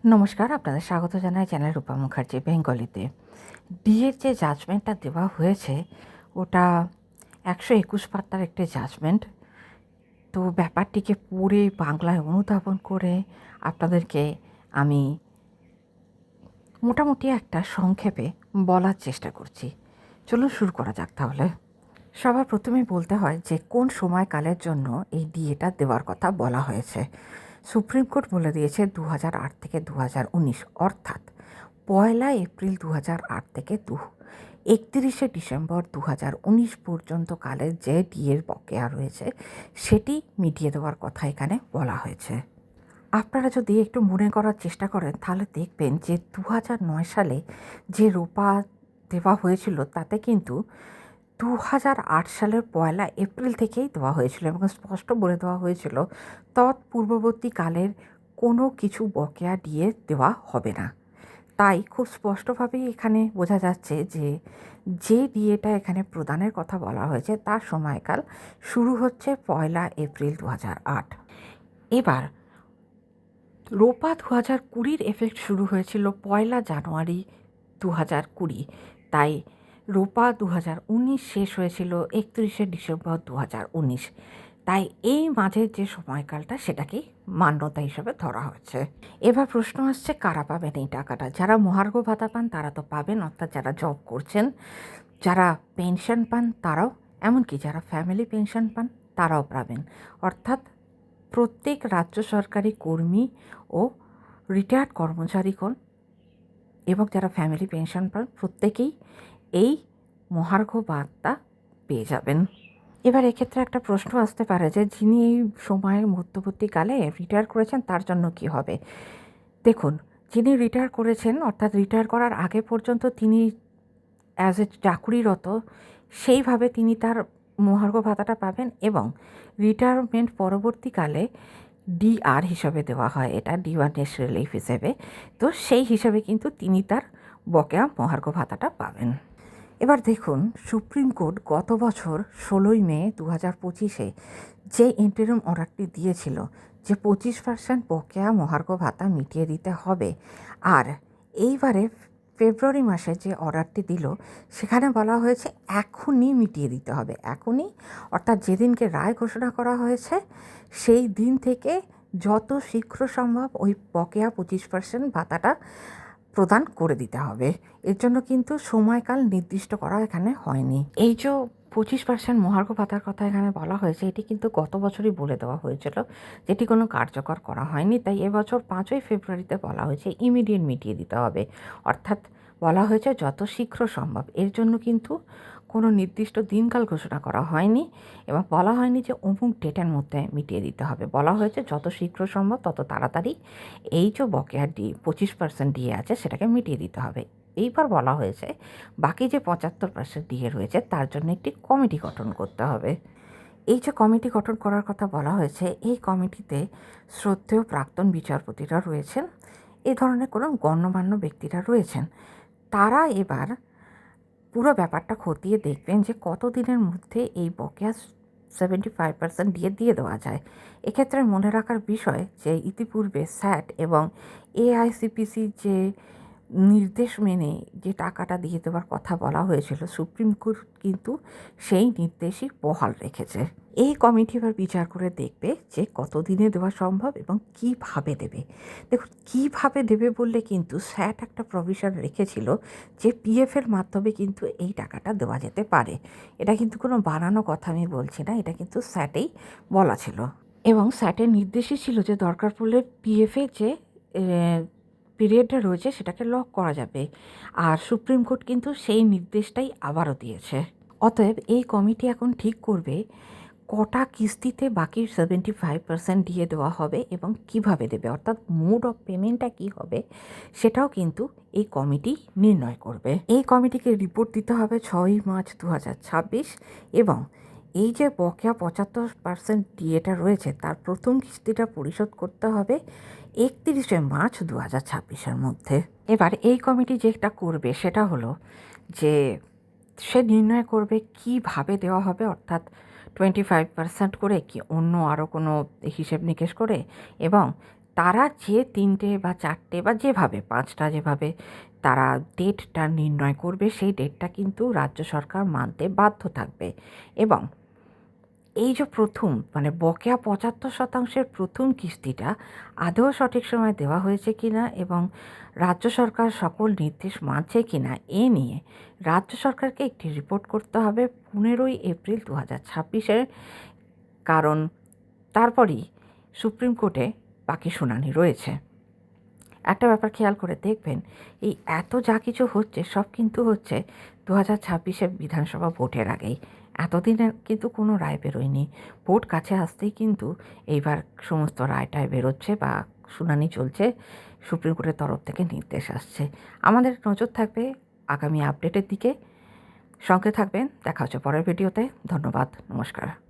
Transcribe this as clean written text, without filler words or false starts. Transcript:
নমস্কার, আপনাদের স্বাগত জানাই চ্যানেল রূপা মুখার্জি বেঙ্গলিতে। ডিএর যে জাজমেন্টটা দেওয়া হয়েছে ওটা 121 পাতার একটি জাজমেন্ট। তো ব্যাপারটিকে পড়ে বাংলায় অনুধাবন করে আপনাদেরকে আমি মোটামুটি একটা সংক্ষেপে বলার চেষ্টা করছি। চলুন শুরু করা যাক তাহলে। সবার প্রথমেই বলতে হয় যে কোন সময়কালের জন্য এই ডিএটা দেওয়ার কথা বলা হয়েছে। সুপ্রিম কোর্ট বলে দিয়েছে 2008 থেকে 2019, অর্থাৎ 1 এপ্রিল 2008 থেকে 31 ডিসেম্বর 2019 পর্যন্ত কালের যে ডিএর বকেয়া রয়েছে সেটি মিটিয়ে দেওয়ার কথা এখানে বলা হয়েছে। আপনারা যদি একটু মনে করার চেষ্টা করেন তাহলে দেখবেন যে 2009 সালে যে রোপা দেওয়া হয়েছিল তাতে কিন্তু 2008 সালের 1 এপ্রিল থেকেই দেওয়া হয়েছিল এবং স্পষ্ট বলে দেওয়া হয়েছিল তৎপূর্ববর্তীকালের কোনো কিছু বকেয়া দিয়ে দেওয়া হবে না। তাই খুব স্পষ্টভাবেই এখানে বোঝা যাচ্ছে যে ডিএটা এখানে প্রদানের কথা বলা হয়েছে তার সময়কাল শুরু হচ্ছে 1 এপ্রিল 2008। এবার রোপা 2020 এফেক্ট শুরু হয়েছিল 1 জানুয়ারি 2020, তাই রোপা 2019 শেষ হয়েছিল 31 ডিসেম্বর 2019। তাই এই মাঝের যে সময়কালটা সেটাকেই মান্যতা হিসাবে ধরা হচ্ছে। এবার প্রশ্ন আসছে কারা পাবেন এই টাকাটা। যারা মহার্ঘ ভাতা পান তারা তো পাবেন, অর্থাৎ যারা জব করছেন। যারা পেনশন পান তারাও, এমনকি যারা ফ্যামিলি পেনশন পান তারাও পাবেন, অর্থাৎ প্রত্যেক রাজ্য সরকারি কর্মী ও রিটায়ার্ড কর্মচারীগণ এবং যারা ফ্যামিলি পেনশন পান প্রত্যেকেই এই মহার্ঘ ভাতা পেয়ে যাবেন। এবার এক্ষেত্রে একটা প্রশ্ন আসতে পারে যে যিনি এই সময়ের মধ্যবর্তীকালে রিটায়ার করেছেন তার জন্য কি হবে। দেখুন, যিনি রিটায়ার করেছেন অর্থাৎ রিটায়ার করার আগে পর্যন্ত তিনি অ্যাজ এ চাকুরিরত, সেইভাবে তিনি তার মহার্ঘ ভাতাটা পাবেন এবং রিটায়ারমেন্ট পরবর্তীকালে ডিআর হিসাবে দেওয়া হয়, এটা ডিওয়ানেস রিলিফ হিসেবে। তো সেই হিসাবে কিন্তু তিনি তার বকেয়া মহার্ঘ ভাতাটা পাবেন। এবার দেখুন, সুপ্রিম কোর্ট গত বছর 16 মে 2025 যে ইন্টারিম অর্ডারটি দিয়েছিল যে 25% বকেয়া মহার্ঘ ভাতা মিটিয়ে দিতে হবে, আর এইবারে ফেব্রুয়ারি মাসে যে অর্ডারটি দিল সেখানে বলা হয়েছে এখনই মিটিয়ে দিতে হবে। এখনই অর্থাৎ যেদিনকে রায় ঘোষণা করা হয়েছে সেই দিন থেকে যত শীঘ্র সম্ভব ওই বকেয়া 25% ভাতাটা প্রদান করে দিতে হবে। এর জন্য কিন্তু সময়কাল নির্দিষ্ট করা এখানে হয়নি। এই যে 25% মহার্ঘ ভাতার কথা এখানে বলা হয়েছে এটি কিন্তু গত বছরই বলে দেওয়া হয়েছিল, যেটি কোনো কার্যকর করা হয়নি। তাই এবছর 5ই ফেব্রুয়ারিতে বলা হয়েছে ইমিডিয়েট মিটিয়ে দিতে হবে, অর্থাৎ বলা হয়েছে যত শীঘ্র সম্ভব। এর জন্য কিন্তু কোনো নির্দিষ্ট দিনকাল ঘোষণা করা হয়নি এবং বলা হয়নি যে অমুক ডেটের মধ্যে মিটিয়ে দিতে হবে। বলা হয়েছে যত শীঘ্র সম্ভব তত তাড়াতাড়ি এই যে বকেয়া 25% ডিএ আছে সেটাকে মিটিয়ে দিতে হবে। এইবার বলা হয়েছে বাকি যে 75% ডিএ রয়েছে তার জন্য একটি কমিটি গঠন করতে হবে। এই যে কমিটি গঠন করার কথা বলা হয়েছে, এই কমিটিতে শ্রদ্ধেয় প্রাক্তন বিচারপতিরা রয়েছেন, এই ধরনের কোনো গণ্যমান্য ব্যক্তিরা রয়েছেন। তারা এবার পুরো ব্যাপারটা খতিয়ে দেখবেন যে কত দিনের মধ্যে এই বকেয়া 75% দিয়ে দেওয়া যায়। এক্ষেত্রে মনে রাখার বিষয় যে ইতিপূর্বে স্যাট এবং এআইসিপিসি যে নির্দেশ মেনে যে টাকাটা দিয়ে দেওয়ার কথা বলা হয়েছিল, সুপ্রিম কোর্ট কিন্তু সেই নির্দেশই বহাল রেখেছে। এই কমিটি এবার বিচার করে দেখবে যে কত দিনে দেওয়া সম্ভব এবং কিভাবে দেবে। দেখুন, কিভাবে দেবে বললে কিন্তু স্যাট একটা প্রভিশন রেখেছিল যে পিএফের মাধ্যমে কিন্তু এই টাকাটা দেওয়া যেতে পারে। এটা কিন্তু কোনো বানানো কথা আমি বলছি না, এটা কিন্তু স্যাটেই বলা ছিল এবং স্যাটের নির্দেশই ছিল যে দরকার পড়লে পিএফে যে পিরিয়ডটা রয়েছে সেটাকে লক করা যাবে। আর সুপ্রিম কোর্ট কিন্তু সেই নির্দেশটাই আবারও দিয়েছে। অতএব এই কমিটি এখন ঠিক করবে কটা কিস্তিতে বাকি 75% দিয়ে দেওয়া হবে এবং কিভাবে দেবে, অর্থাৎ মোড অফ পেমেন্টটা কী হবে সেটাও কিন্তু এই কমিটি নির্ণয় করবে। এই কমিটিকে রিপোর্ট দিতে হবে 6ই মার্চ 2026 এবং এই যে বকেয়া 75% ডিএটা রয়েছে তার প্রথম কিস্তিটা পরিশোধ করতে হবে 31 মার্চ 2026 মধ্যে। এবার এই কমিটি যেটা করবে সেটা হলো যে সে নির্ণয় করবে কিভাবে দেওয়া হবে, অর্থাৎ 25% করে কি অন্য আরও কোনো হিসেব নিকেশ করে, এবং তারা যে 3টে বা 4টে বা যেভাবে 5টা যেভাবে তারা ডেটটা নির্ণয় করবে, সেই ডেটটা কিন্তু রাজ্য সরকার মানতে বাধ্য থাকবে। এবং এই যে প্রথম মানে বকেয়া 75% প্রথম কিস্তিটা আদৌ সঠিক সময়ে দেওয়া হয়েছে কিনা এবং রাজ্য সরকার সকল নির্দেশ মানছে কিনা এ নিয়ে রাজ্য সরকারকে একটি রিপোর্ট করতে হবে 15ই এপ্রিল 2026-এর। কারণ তারপরই সুপ্রিম কোর্টে বাকি শুনানি রয়েছে। একটা ব্যাপার খেয়াল করে দেখবেন, এই এত যা কিছু হচ্ছে সব কিন্তু হচ্ছে 2026-এর বিধানসভা ভোটের আগেই। এতদিনে কিন্তু কোনো রায় বেরোয়নি। ভোট কাছে আসতেই কিন্তু এইবার সমস্ত রায়টায় বেরোচ্ছে বা শুনানি চলছে, সুপ্রিম কোর্টের তরফ থেকে নির্দেশ আসছে। আমাদের নজর থাকবে আগামী আপডেটের দিকে। সঙ্গে থাকবেন। দেখা হচ্ছে পরের ভিডিওতে। ধন্যবাদ। নমস্কার।